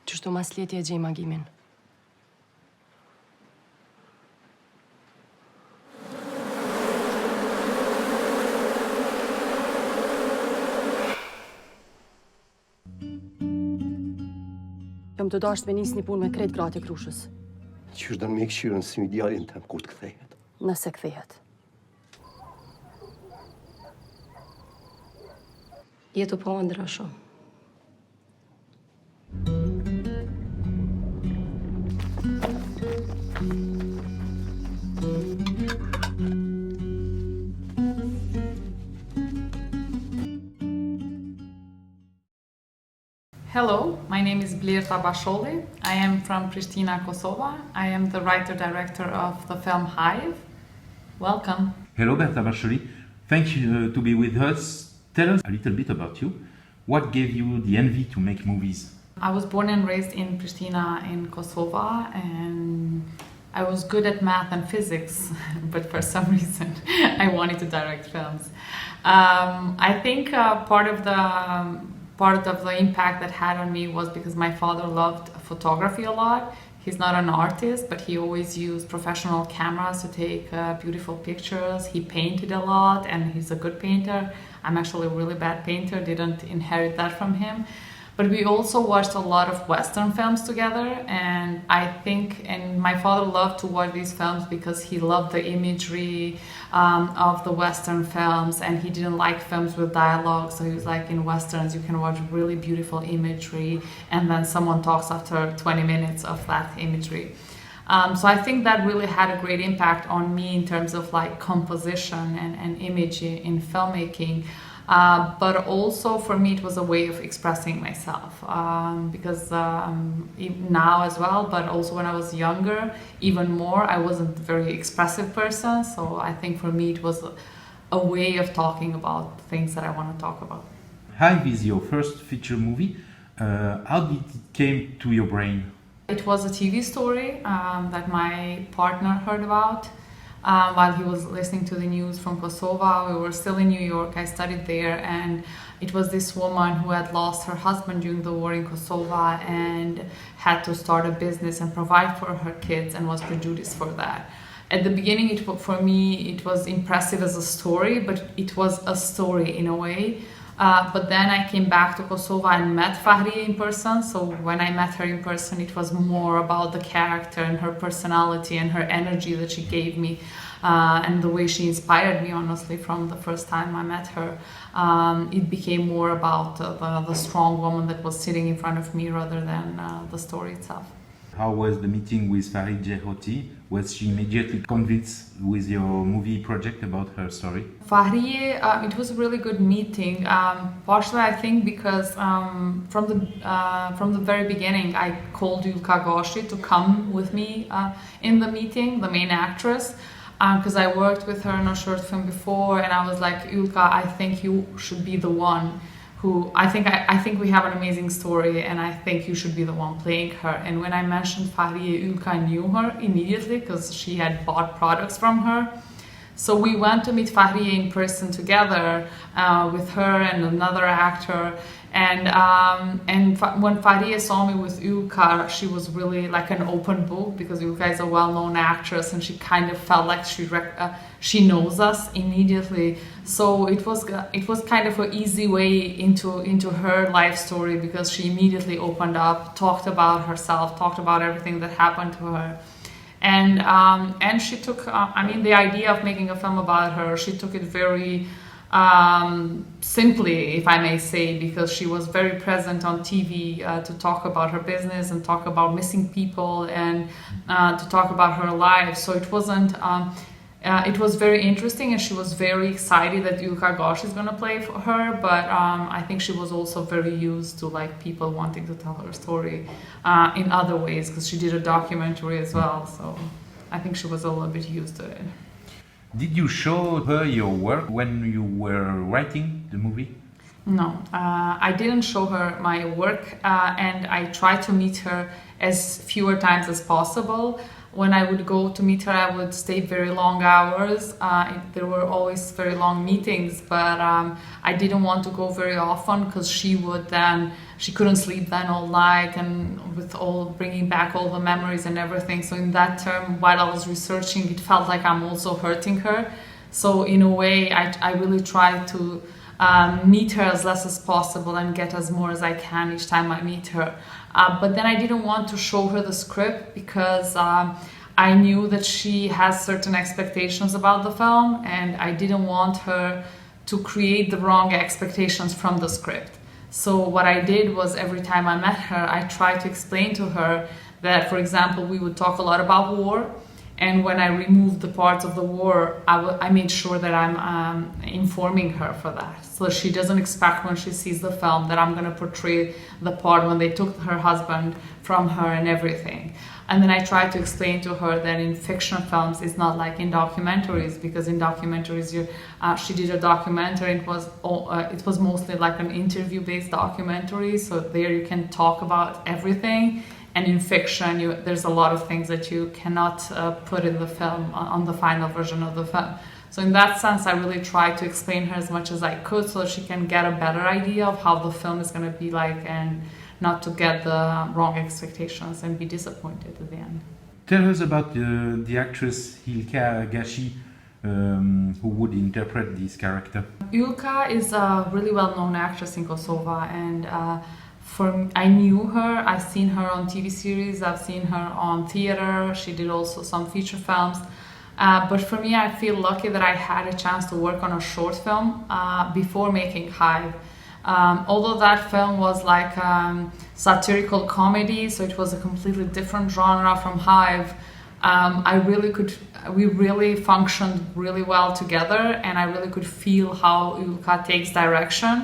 Qështu masleti e gjej magimin. Jam të dashtë me nis një punë me krejt gratë e krushës. Qysh do me këshirën si idealin tëm kur të kthehet? Nëse kthehet. Jetu po ëndra shumë. Hello, my name is Blerta Basholli. I am from Pristina, Kossovo. I am the writer-director of the film Hive. Welcome. Hello, Blerta Basholli. Thank you to be with us. Tell us a little bit about you. What gave you the envy to make movies? I was born and raised in Pristina in Kossovo, and I was good at math and physics, but for some reason I wanted to direct films. I think part of the impact that had on me was because my father loved photography a lot. He's not an artist, but he always used professional cameras to take beautiful pictures. He painted a lot, and he's a good painter. I'm actually a really bad painter, didn't inherit that from him. But we also watched a lot of Western films together, and my father loved to watch these films because he loved the imagery of the Western films, and he didn't like films with dialogue, so he was like, in Westerns you can watch really beautiful imagery, and then someone talks after 20 minutes of that imagery. So I think that really had a great impact on me in terms of like composition and image in filmmaking. But also for me it was a way of expressing myself, because now as well, but also when I was younger, even more, I wasn't a very expressive person, so I think for me it was a way of talking about things that I want to talk about. Hive is your first feature movie. How did it came to your brain? It was a TV story that my partner heard about. While he was listening to the news from Kossovo. We were still in New York, I studied there, and it was this woman who had lost her husband during the war in Kosovo and had to start a business and provide for her kids, and was prejudiced for that. At the beginning, for me, it was impressive as a story, but it was a story in a way. But then I came back to Kosovo and met Fahrije in person, so when I met her in person it was more about the character and her personality and her energy that she gave me, and the way she inspired me, honestly, from the first time I met her. It became more about the strong woman that was sitting in front of me rather than the story itself. How was the meeting with Fahrije Hoti? Was she immediately convinced with your movie project about her story? Fahrije, it was a really good meeting. Partially, I think, because from the very beginning, I called Yulka Goshi to come with me in the meeting, the main actress, because I worked with her in a short film before, and I was like, Yulka, I think you should be the one who, I think we have an amazing story, and I think you should be the one playing her. And when I mentioned Fahrije, Yulka knew her immediately because she had bought products from her. So we went to meet Fahrije in person together with her and another actor. And when Fahrije saw me with Yulka, she was really like an open book, because Yulka is a well-known actress, and she kind of felt like she knows us immediately. So it was kind of an easy way into her life story, because she immediately opened up, talked about herself, talked about everything that happened to her. And she took, the idea of making a film about her, she took it very simply, if I may say, because she was very present on TV to talk about her business and talk about missing people and to talk about her life. So it wasn't, it was very interesting, and she was very excited that Yulka Gosh is going to play for her, but I think she was also very used to like people wanting to tell her story in other ways, because she did a documentary as well, so I think she was a little bit used to it. Did you show her your work when you were writing the movie? No, I didn't show her my work, and I tried to meet her as fewer times as possible. when I would go to meet her, I would stay very long hours. There were always very long meetings, but I didn't want to go very often because she couldn't sleep then all night, and with all bringing back all the memories and everything. So in that term, while I was researching, it felt like I'm also hurting her. So in a way, I really tried to meet her as less as possible and get as more as I can each time I meet her. But then I didn't want to show her the script because I knew that she has certain expectations about the film, and I didn't want her to create the wrong expectations from the script. So what I did was, every time I met her, I tried to explain to her that, for example, we would talk a lot about war. And when I removed the parts of the war, I made sure that I'm informing her for that. So she doesn't expect when she sees the film that I'm going to portray the part when they took her husband from her and everything. And then I tried to explain to her that in fiction films, it's not like in documentaries, because in documentaries, she did a documentary. It was mostly like an interview-based documentary. So there you can talk about everything. And in fiction, there's a lot of things that you cannot put in the film, on the final version of the film. So in that sense, I really tried to explain her as much as I could so she can get a better idea of how the film is going to be like, and not to get the wrong expectations and be disappointed at the end. Tell us about the actress Ilka Gashi, who would interpret this character. Ilka is a really well-known actress in Kosovo, and I knew her. I've seen her on TV series, I've seen her on theater. She did also some feature films. But for me, I feel lucky that I had a chance to work on a short film before making Hive. Although that film was like satirical comedy, so it was a completely different genre from Hive, we really functioned really well together, and I really could feel how Ilka takes direction.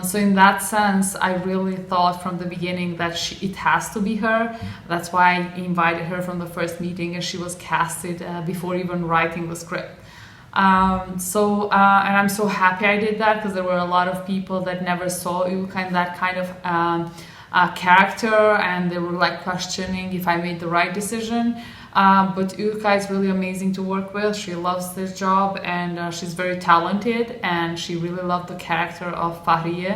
So in that sense, I really thought from the beginning that it has to be her. That's why I invited her from the first meeting, and she was casted before even writing the script. And I'm so happy I did that, because there were a lot of people that never saw Ilka in that kind of character, and they were like questioning if I made the right decision. But Ilka is really amazing to work with. She loves this job, and she's very talented, and she really loved the character of Fahrije.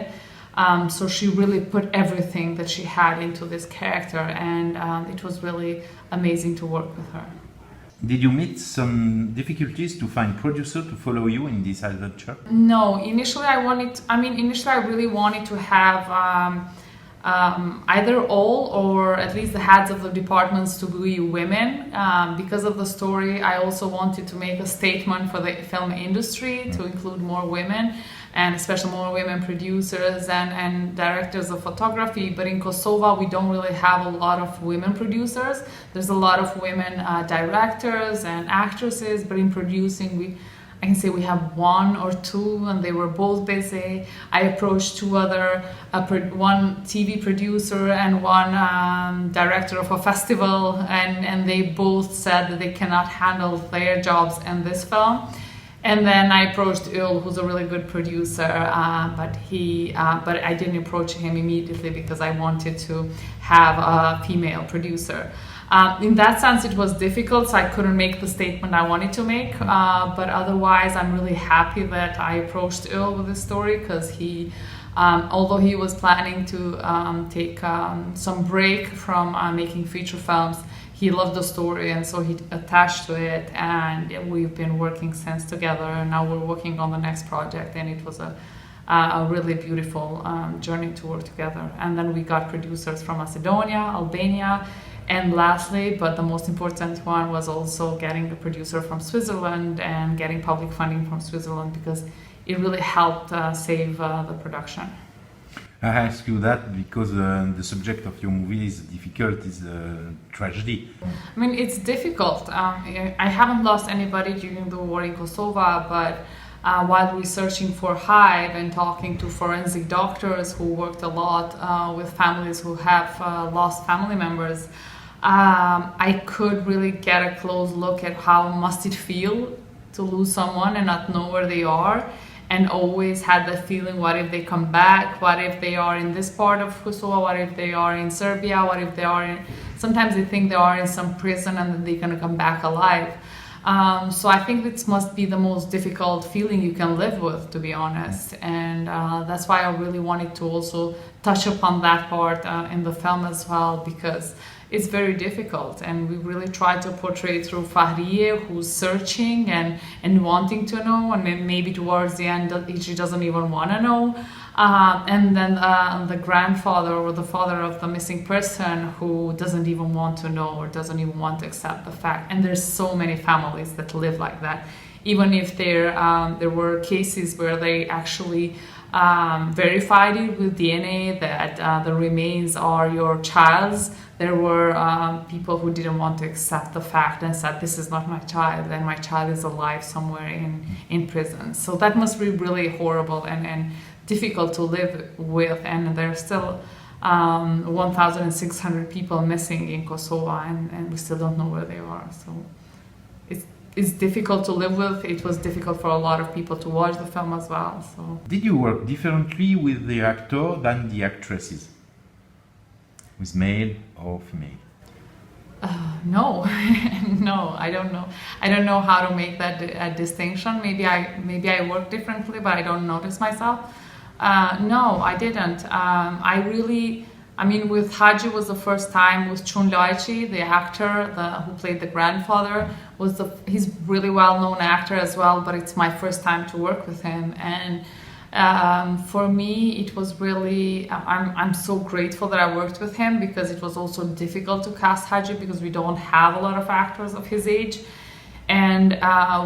So she really put everything that she had into this character, and it was really amazing to work with her. Did you meet some difficulties to find producer to follow you in this adventure? No, initially I really wanted to have either all, or at least the heads of the departments, to be women. Because of the story, I also wanted to make a statement for the film industry to include more women, and especially more women producers and directors of photography. But in Kosovo, we don't really have a lot of women producers. There's a lot of women directors and actresses, but in producing, I can say we have one or two, and they were both busy. I approached two other, one TV producer and one director of a festival, and they both said that they cannot handle their jobs in this film. And then I approached Elle, who's a really good producer, but I didn't approach him immediately because I wanted to have a female producer. In that sense, it was difficult, so I couldn't make the statement I wanted to make. But otherwise, I'm really happy that I approached Elle with this story, because although he was planning to take some break from making feature films, he loved the story, and so he attached to it, and we've been working since together, and now we're working on the next project, and it was a really beautiful journey to work together. And then we got producers from Macedonia, Albania, and lastly, but the most important one, was also getting a producer from Switzerland and getting public funding from Switzerland, because it really helped save the production. I ask you that because the subject of your movie is difficult, is tragedy. I mean, it's difficult. I haven't lost anybody during the war in Kosovo, but while researching for Hive and talking to forensic doctors who worked a lot with families who have lost family members, I could really get a close look at how must it feel to lose someone and not know where they are. And always had the feeling, what if they come back? What if they are in this part of Kosovo? What if they are in Serbia? What if they are sometimes they think they are in some prison and then they're going to come back alive. So I think this must be the most difficult feeling you can live with, to be honest. And that's why I really wanted to also touch upon that part in the film as well, because it's very difficult. And we really try to portray through Fahrije, who's searching and wanting to know, and then maybe towards the end she doesn't even want to know. And then the grandfather or the father of the missing person who doesn't even want to know or doesn't even want to accept the fact. And there's so many families that live like that. Even if there were cases where they actually verified it with DNA that the remains are your child's, there were people who didn't want to accept the fact and said, this is not my child, and my child is alive somewhere in prison. So that must be really horrible and difficult to live with, and there's still 1,600 people missing in Kossovo, and we still don't know where they are. So it's difficult to live with. It was difficult for a lot of people to watch the film as well. So Did you work differently with the actor than the actresses? With male or female? No, no, I don't know. I don't know how to make that distinction. Maybe I work differently, but I don't notice myself. No, I didn't. With Haji was the first time with Zgjoi, the actor who played the grandfather. He's really well-known actor as well, but it's my first time to work with him. And for me, it was really, I'm so grateful that I worked with him, because it was also difficult to cast Haji because we don't have a lot of actors of his age. And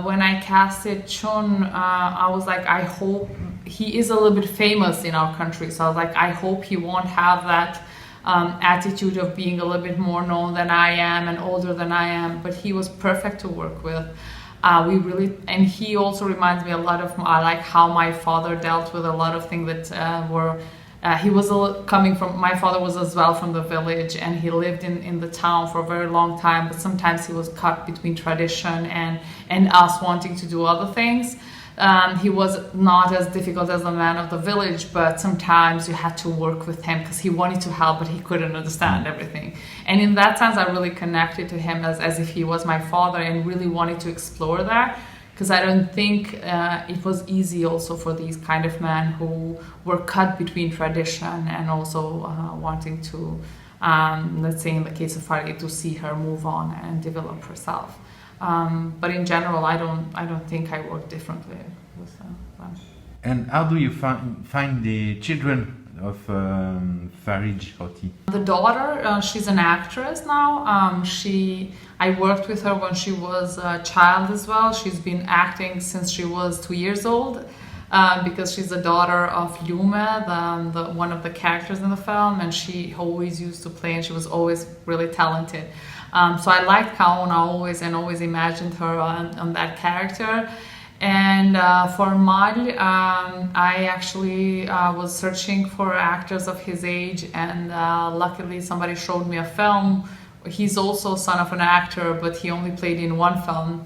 when I casted Chun, I was like, I hope he is a little bit famous in our country. So I was like, I hope he won't have that attitude of being a little bit more known than I am and older than I am. But he was perfect to work with. And he also reminds me a lot of like how my father dealt with a lot of things that were. He was coming from, my father was as well from the village, and he lived in the town for a very long time, but sometimes he was caught between tradition and us wanting to do other things. He was not as difficult as the man of the village, but sometimes you had to work with him because he wanted to help, but he couldn't understand everything. And in that sense, I really connected to him as if he was my father, and really wanted to explore that. Because I don't think it was easy also for these kind of men who were cut between tradition and also wanting to, let's say in the case of Fahrije, to see her move on and develop herself. But in general, I don't think I work differently with them. And how do you find the children of Fahrije Hoti? The daughter, she's an actress now. I worked with her when she was a child as well. She's been acting since she was 2 years old, because she's the daughter of Yume, one of the characters in the film, and she always used to play, and she was always really talented. So I liked Kaona always, and always imagined her on that character. And for Mal, I actually was searching for actors of his age, and luckily somebody showed me a film. He's also son of an actor, but he only played in one film.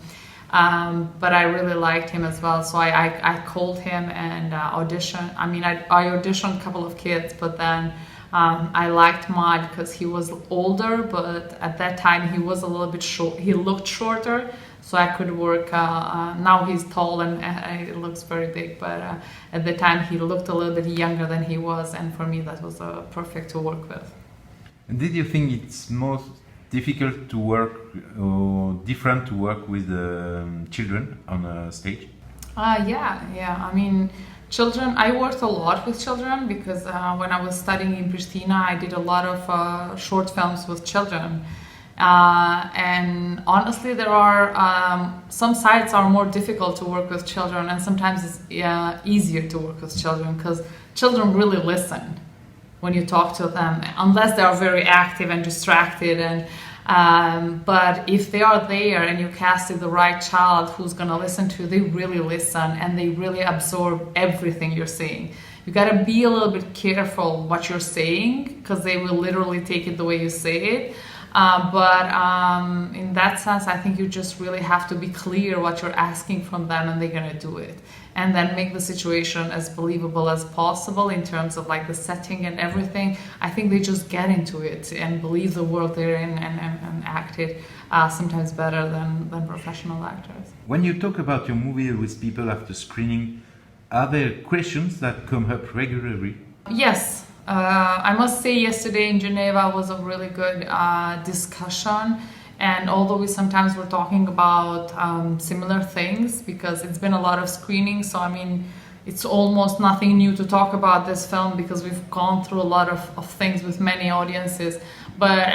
But I really liked him as well, so I called him and auditioned. I auditioned a couple of kids, but then I liked Mal because he was older, but at that time he was a little bit short. He looked shorter, so I could work. Now he's tall and it looks very big, but at the time he looked a little bit younger than he was, and for me that was perfect to work with. And did you think it's most difficult to work or different to work with children on a stage? Yeah. Children, I worked a lot with children because when I was studying in Pristina, I did a lot of short films with children. And honestly, there are some sites are more difficult to work with children, and sometimes it's easier to work with children because children really listen when you talk to them, unless they are very active and distracted. But if they are there and you casted the right child who's gonna listen to you, they really listen and they really absorb everything you're saying. You gotta be a little bit careful what you're saying because they will literally take it the way you say it. But in that sense, I think you just really have to be clear what you're asking from them, and they're gonna do it. and then make the situation as believable as possible in terms of like the setting and everything. I think they just get into it and believe the world they're in and act it sometimes better than professional actors. When you talk about your movie with people after screening, are there questions that come up regularly? Yes. I must say yesterday in Geneva was a really good discussion, and although we sometimes were talking about similar things because it's been a lot of screenings, so I mean it's almost nothing new to talk about this film because we've gone through a lot of things with many audiences. But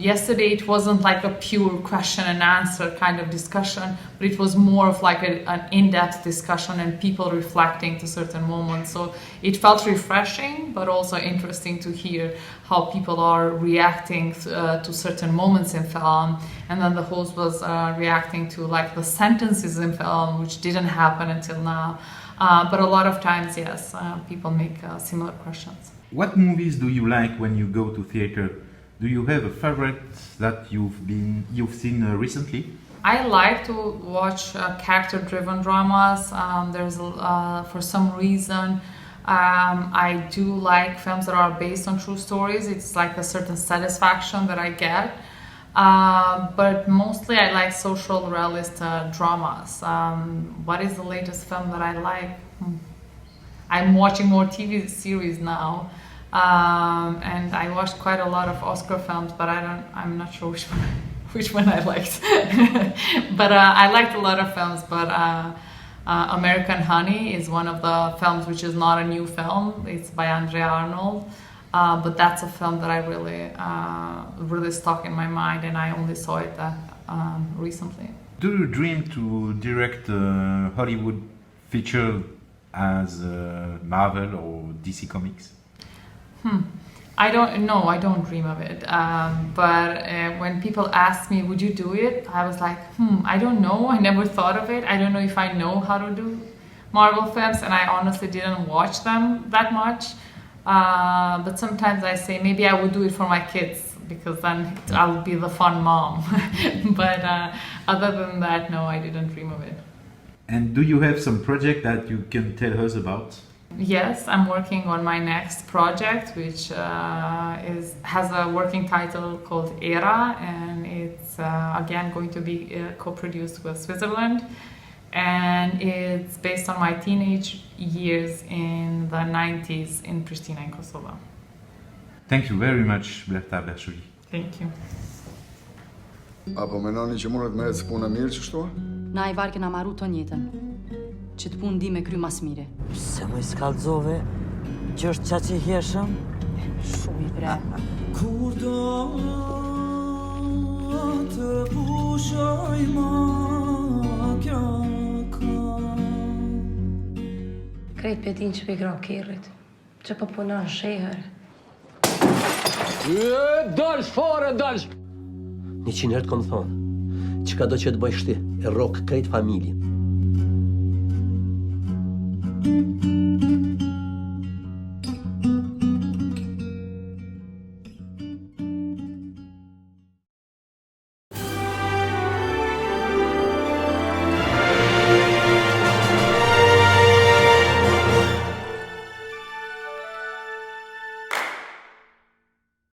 yesterday it wasn't like a pure question and answer kind of discussion, but it was more of like an in-depth discussion and people reflecting to certain moments. So it felt refreshing, but also interesting to hear how people are reacting to certain moments in film. And then the host was reacting to like the sentences in film, which didn't happen until now. But a lot of times, yes, people make similar questions. What movies do you like when you go to theater? Do you have a favorite that you've seen recently? I like to watch character-driven dramas. There's for some reason I do like films that are based on true stories. It's like a certain satisfaction that I get. But mostly I like social realist dramas. What is the latest film that I like? I'm watching more TV series now. And I watched quite a lot of Oscar films, but I'm not sure which one I liked. But I liked a lot of films, but American Honey is one of the films which is not a new film. It's by Andrea Arnold. But that's a film that I really stuck in my mind, and I only saw it recently. Do you dream to direct a Hollywood feature as Marvel or DC Comics? I don't dream of it. But when people ask me, would you do it? I was like, I don't know. I never thought of it. I don't know if I know how to do Marvel films, and I honestly didn't watch them that much. But sometimes I say maybe I would do it for my kids because then I'll be the fun mom. But other than that, no, I didn't dream of it. And do you have some project that you can tell us about? Yes, I'm working on my next project, which has a working title called Era, and it's again going to be co-produced with Switzerland, and it's based on my teenage years in the 90s in Pristina in Kossovo. Thank you very much, Blerta Basholli. Thank you. Apo menoni që mundet me ecë puna mirë që shtu? Na I varë kena marru ton jetën, që të punë di me kry mas mire. Se më I skallzove, që është qa që I heshëm? Shumë I bre. Kur do të pushoj ma kjo Krejt për din që për gra kirrit, që për punon sheher. Dalsh fare, dalsh! 100 herë të kom thonë, qka do që të bëj shti, e rok krejt familjen.